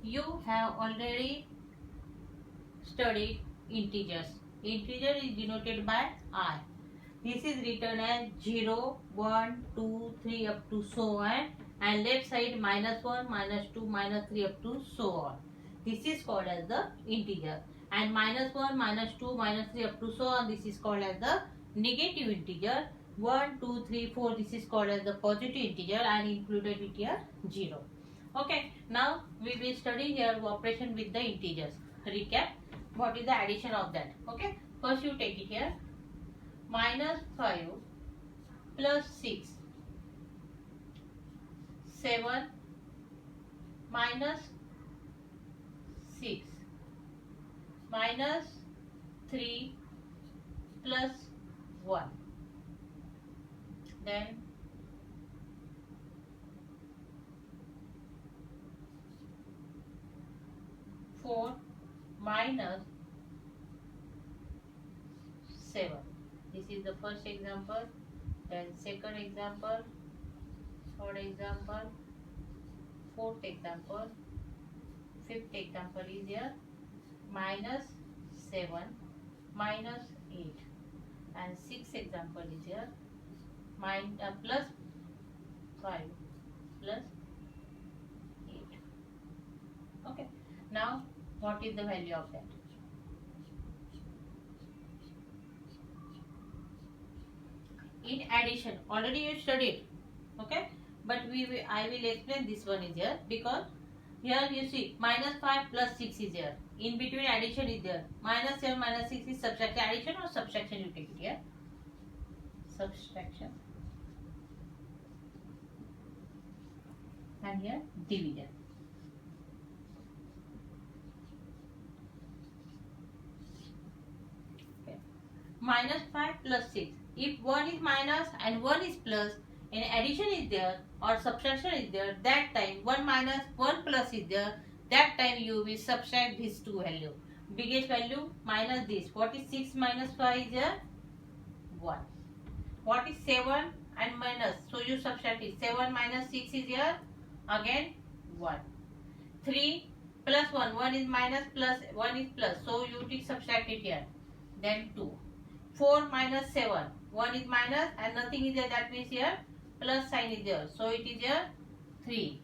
you have already studied integers. Integer is denoted by I. This is written as 0, 1, 2, 3 up to so on, and left side -1, -2, -3 up to so on. This is called as the integer. And -1, -2, -3 up to so on, this is called as the negative integer. 1, 2, 3, 4, this is called as the positive integer, and included it here 0. Okay, now we will study here operation with the integers. Recap, what is the addition of that? Okay, first you take it here. -5 plus 6, 7 minus 6 minus 3 plus 1, then 4 minus 7. This is the first example, then second example, third example, fourth example, fifth example is here -7 minus 8, and sixth example is here plus 5 plus 8. Okay, now what is the value of that? In addition, already you studied, okay, but I will explain this one is here, because here you see -5 plus 6 is here, in between addition is there, -7 minus 6 is subtraction. Addition or subtraction, you take it here, subtraction, and here division. Okay. -5 plus 6, if one is minus and one is plus, and addition is there or subtraction is there, that time 1 minus 1 plus is there, that time you will subtract these two value. Biggest value minus this. What is 6 minus 5 is here? 1. What is 7 and minus? So you subtract it. 7 minus 6 is here, again 1. 3 plus 1. 1 is minus plus 1 is plus. So you take subtract it here. Then 2. 4 minus 7. 1 is minus and nothing is there, that means here plus sign is there. So it is here 3.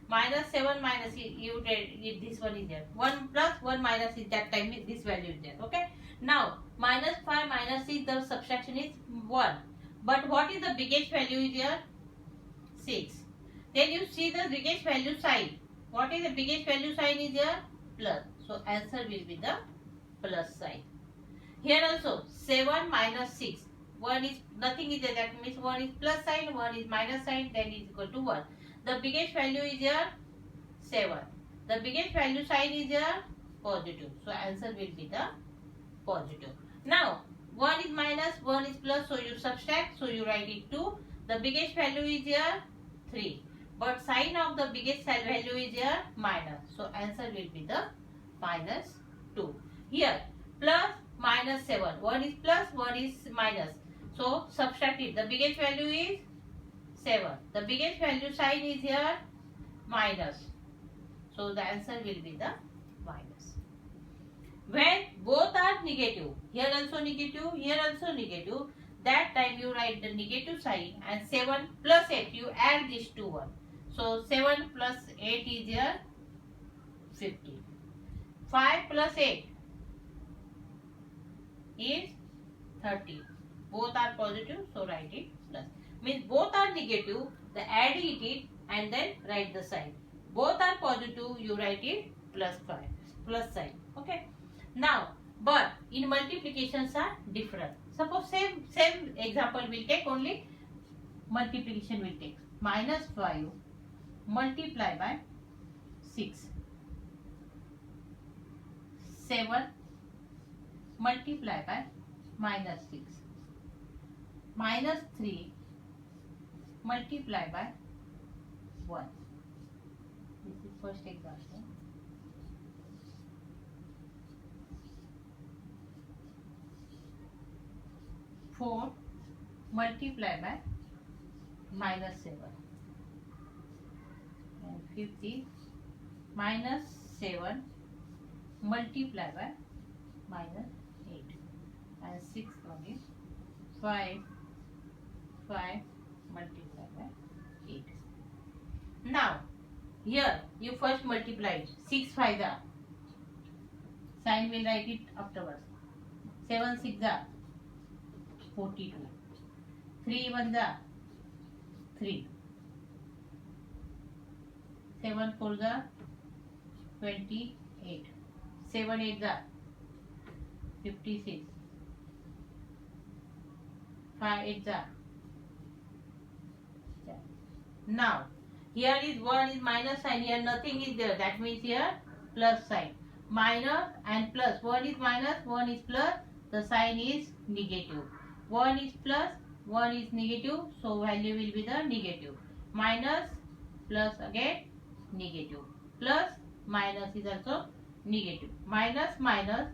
-7 minus, you take this one is there. 1 plus 1 minus is, that time this value is there. Okay. Now -5 minus 6, the subtraction is 1. But what is the biggest value is here? 6. Then you see the biggest value sign. What is the biggest value sign is here? Plus. So answer will be the plus sign. Here also 7 minus 6. 1 is nothing is there, that means 1 is plus sign, 1 is minus sign, then is equal to 1. The biggest value is here 7. The biggest value sign is here positive. So answer will be the positive. Now 1 is minus, 1 is plus, so you subtract, so you write it 2. The biggest value is here 3. But sign of the biggest value is here minus. So answer will be the -2. Here plus -7. 1 is plus, 1 is minus. So subtract it. The biggest value is 7. The biggest value sign is here minus. So the answer will be the minus. When both are negative, here also negative, here also negative, that time you write the negative sign, and 7 plus 8, you add these two one. So 7 plus 8 is here 15. 5 plus 8 is 30. Both are positive, so write it plus. Means both are negative, the add it and then write the sign. Both are positive, you write it +5, plus sign. Okay. Now, but in multiplications are different. Suppose same example will take, only multiplication will take. -5 multiply by 6. 7 multiply by -6. -3 multiply by 1. This is first example. 4 multiply by -7. And 50 minus 7 multiply by minus 8, and 6th one is 5 multiply by 8. Now here you first multiply it. 6 5 are, sign will write it afterwards. 7 6 are 42, 3 1 are 3, 7 4 are 28, 7 8 are 56, 5 8 are. Now here is 1 is minus sign, here nothing is there, that means here plus sign. Minus and plus, 1 is minus, 1 is plus, the sign is negative. 1 is plus, 1 is negative, so value will be the negative. Minus, plus again negative. Plus, minus is also negative. Minus, minus,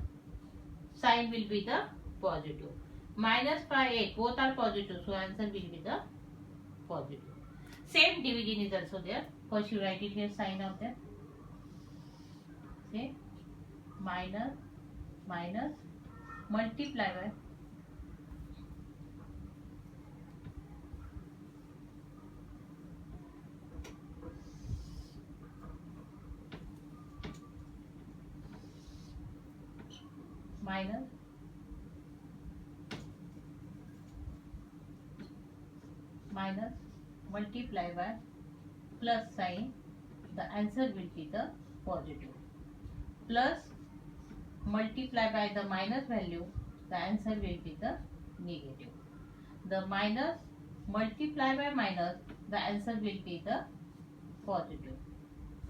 sign will be the positive. Minus 5 8, both are positive, so answer will be the positive. Same division is also there. First you write it here, sign of that. Say minus minus multiply by minus minus multiply by plus sign, the answer will be the positive. Plus multiply by the minus value, the answer will be the negative. The minus multiply by minus, the answer will be the positive.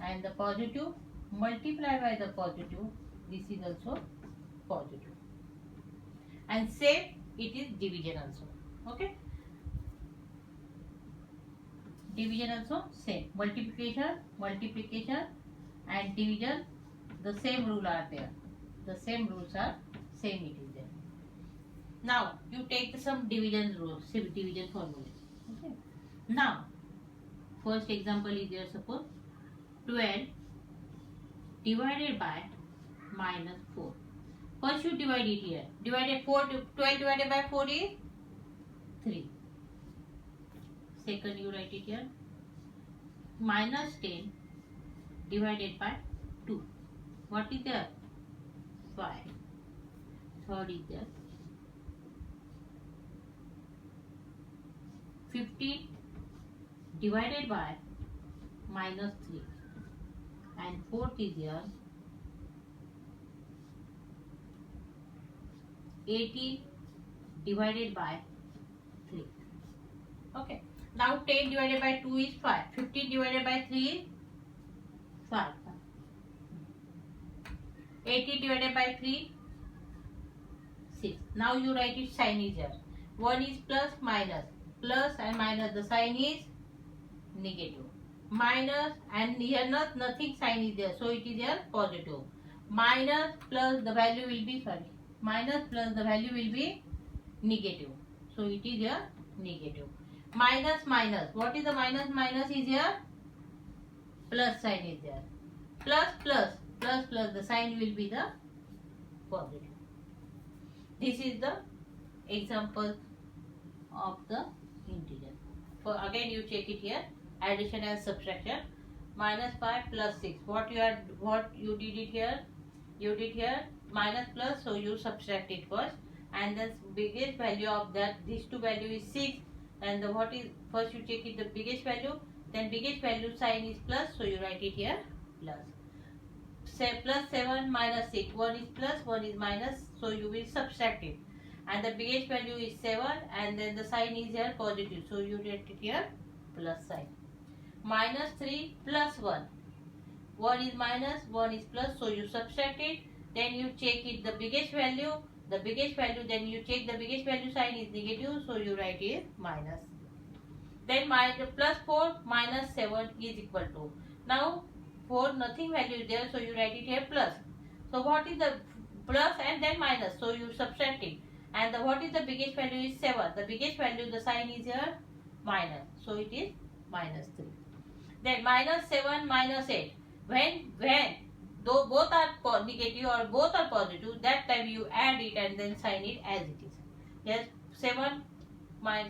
And the positive multiply by the positive, this is also positive. And same it is division also. Okay. Division also same. Multiplication and division, the same rule are there. The same rules are same it is there. Now you take some division rules, division formula. Okay. Now first example is there, suppose 12 divided by minus 4. First you divide it here. 12 divided by 4 is 3. Second you write it here. Minus 10 divided by 2. What is there? 5. Third is there. 15 divided by minus 3. And fourth is here. 18 divided by 3. Okay. Now 10 divided by 2 is 5. 15 divided by 3 is 5. 18 divided by 3, 6. Now you write it, sign is here. 1 is plus minus. Plus and minus, the sign is negative. Minus and here nothing sign is there, so it is here positive. Minus plus the value will be, minus plus the value will be negative. So it is here negative. Minus minus, what is the minus? Minus is here plus sign is there. Plus plus the sign will be the positive. This is the example of the integer. For again you check it here, addition and subtraction. Minus 5 plus 6. What you did it here? You did here minus plus, so you subtract it first, and the biggest value of that, these two value is 6, and the what is, first you check it the biggest value, then biggest value sign is plus, so you write it here plus. Say plus 7 minus 6, one is plus, one is minus, so you will subtract it, and the biggest value is 7, and then the sign is here positive, so you write it here plus sign. Minus 3 plus 1, one is minus, one is plus, so you subtract it, then you check it the biggest value, then you check the biggest value sign is negative, so you write it minus. Then minus plus 4 minus 7 is equal to, now 4 nothing value is there, so you write it here plus. So what is the plus and then minus, so you subtract it, and what is the biggest value is 7, the biggest value, the sign is here minus, so it is minus 3. Then minus 7 minus 8, When though both are negative or both are positive, that time you add it and then sign it as it is. Yes, 7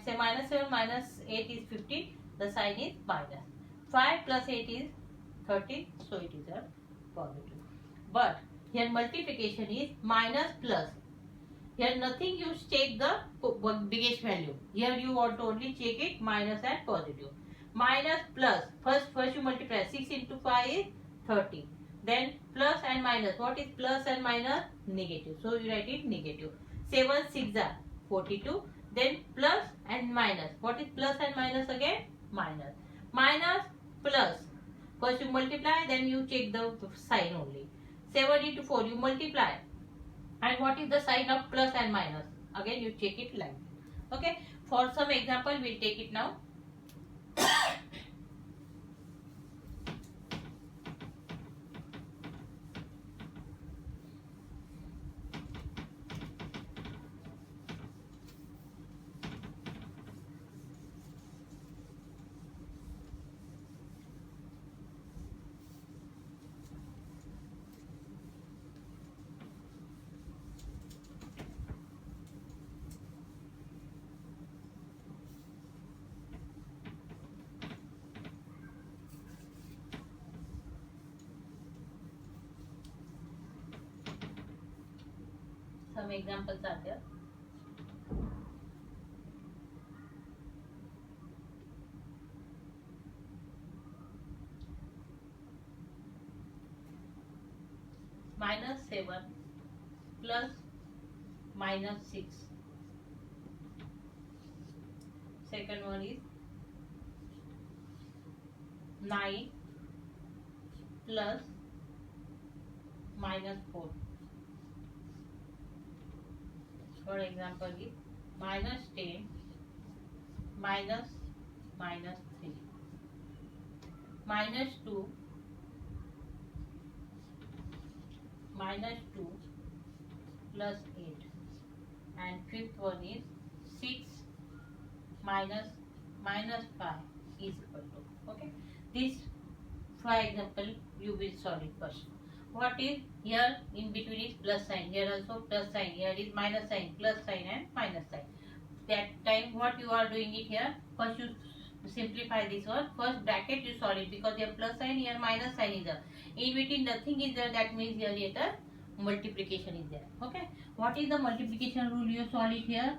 say minus 7 minus 8 is 15. The sign is minus. 5 plus 8 is 13. So it is a positive. But here multiplication is minus plus. Here nothing you check the biggest value. Here you want to only check it minus and positive. Minus plus. First you multiply. 6 into 5 is 30. Then plus and minus. What is plus and minus? Negative. So you write it negative. 7 6 are 42. Then plus and minus. What is plus and minus again? Minus. Minus plus. First you multiply, then you check the sign only. 7 into 4 you multiply. And what is the sign of plus and minus? Again you check it like that. Okay. For some example we'll take it now. Some examples are there. Minus 7 plus minus 6. Second one is 9 plus minus 4. For example is minus 10 minus minus 3. Minus 2 minus 2 plus 8. And fifth one is 6 minus minus 5 is equal to. Okay. This, for example, you will solve it first. What is here in between is plus sign. Here also plus sign. Here is minus sign, plus sign and minus sign. That time what you are doing it here, first you simplify this one. First bracket you solve it because here plus sign, here minus sign is there. In between nothing is there, that means here later multiplication is there. Okay. What is the multiplication rule? You solve it here.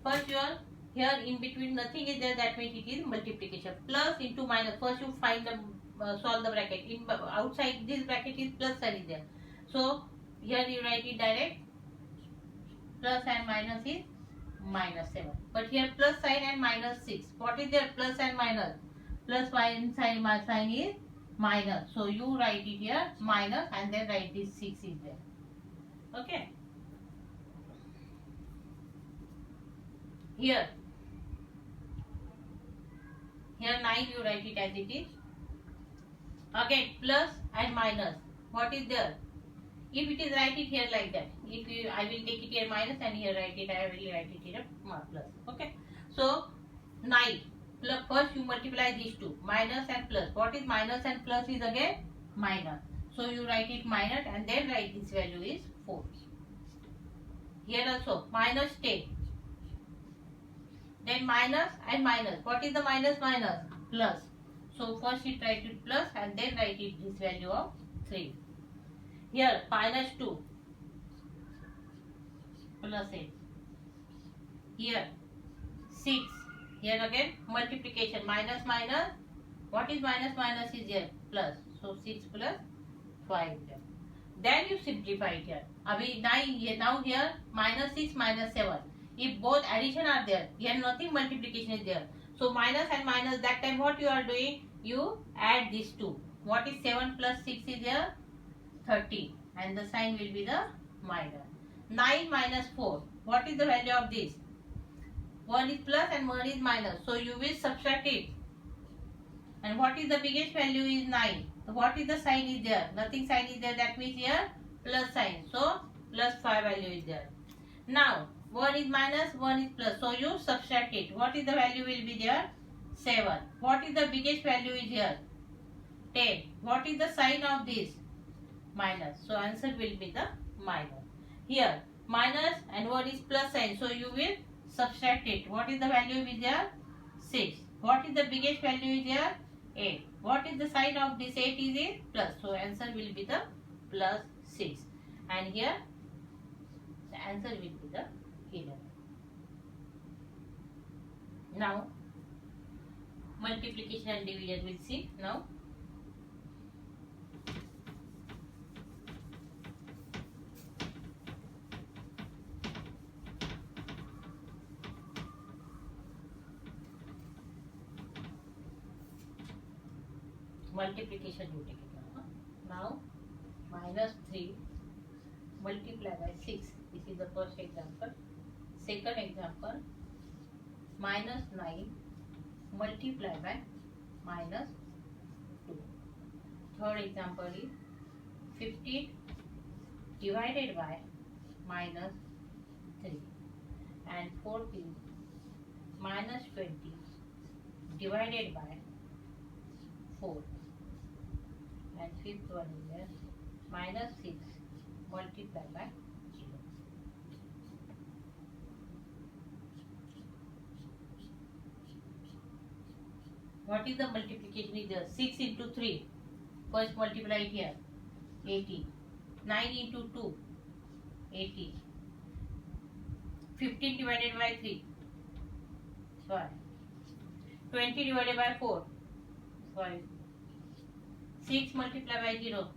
First you are here in between nothing is there, that means it is multiplication. Plus into minus. First you find the solve the bracket. In outside this bracket is plus sign is there. So here you write it direct. Plus and minus is minus 7. But here plus sign and minus 6. What is there? Plus and minus. Plus sign is minus. So you write it here minus and then write this 6 is there. Okay. Here 9 you write it as it is. Again plus and minus. What is there? If it is, write it here like that. If you, I will take it here minus and here write it. I will write it here plus. Okay. So 9 plus. First you multiply these two, minus and plus. What is minus and plus is again minus. So you write it minus and then write this value is 4. Here also minus 10. Then minus and minus. What is the minus minus? Plus. So first you write it plus and then write it this value of 3. Here minus 2 plus 8. Here 6. Here again multiplication. Minus minus. What is minus minus is here? Plus. So 6 plus 5. Then you simplify it here. Abhi 9 here. Now here minus 6 minus 7. If both addition are there, here nothing multiplication is there. So minus and minus, that time what you are doing? You add these two. What is 7 plus 6 is here? 30. And the sign will be the minus. 9 minus 4. What is the value of this? 1 is plus and 1 is minus. So you will subtract it. And what is the biggest value is 9. So what is the sign is there? Nothing sign is there. That means here plus sign. So plus 5 value is there. Now 1 is minus, 1 is plus. So you subtract it. What is the value will be there? 7. What is the biggest value is here? 10. What is the sign of this? Minus. So answer will be the minus. Here minus and 1 is plus sign. So you will subtract it. What is the value is there? 6. What is the biggest value is there? 8. What is the sign of this 8 is it? Plus. So answer will be the plus 6. And here the answer will be the 11. Now multiplication and division we'll see now. Multiplication you take it now. Now minus 3 multiplied by 6. This is the first example. Second example, minus 9 multiplied by minus 2. Third example is 15 divided by minus 3. And fourth is minus 20 divided by 4. And fifth one is minus 6 multiplied by 0. What is the multiplication is there? 6 into 3. First multiply it here. 18. 9 into 2. 18. 15 divided by 3. 5. 20 divided by 4. 5. 6 multiplied by 0.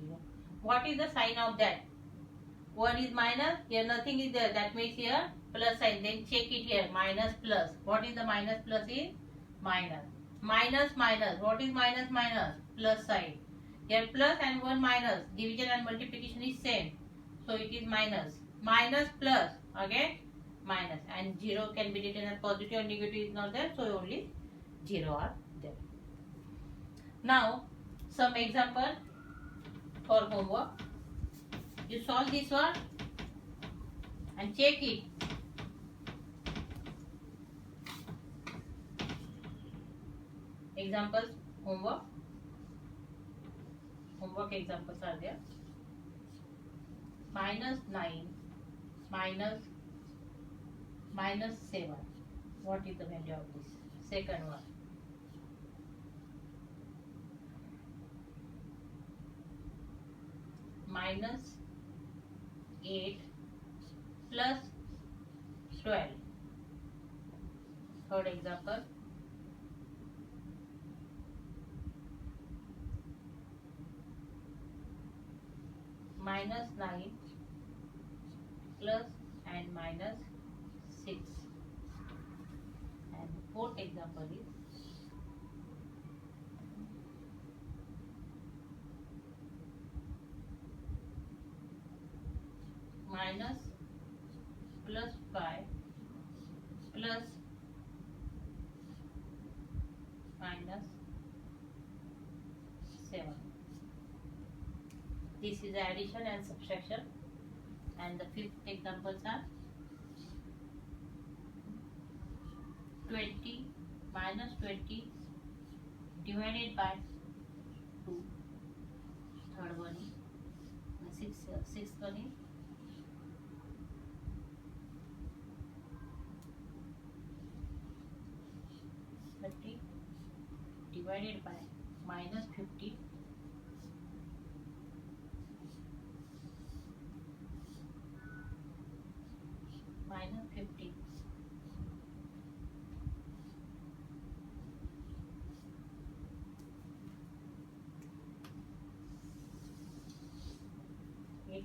0. What is the sign of that? 1 is minus. Here nothing is there. That means here plus sign. Then check it here. Minus plus. What is the minus plus is? Minus. Minus minus. What is minus minus? Plus sign. Here plus and 1 minus. Division and multiplication is same. So it is minus. Minus plus. Again minus. And 0 can be written as positive or negative is not there. So only 0 are there. Now some example for homework. You solve this one and check it. Examples, homework examples are there. Minus 9 minus 7. What is the value of this? Second one. Minus 8 plus 12. Third example. Minus 9 plus and minus 6. And fourth example is minus plus 5 plus minus 7. This is addition and subtraction. And the fifth examples are 20 minus 20 divided by 2. Third one is sixth one is 30 divided by minus 50. Minus 50. Okay.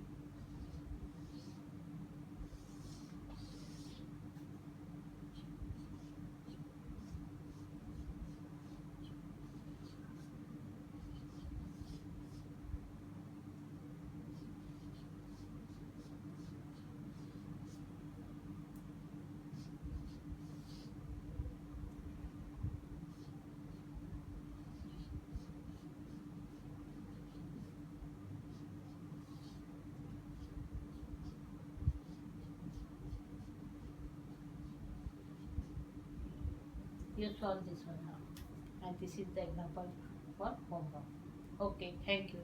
You solve this one now. And this is the example for homework. Okay, thank you.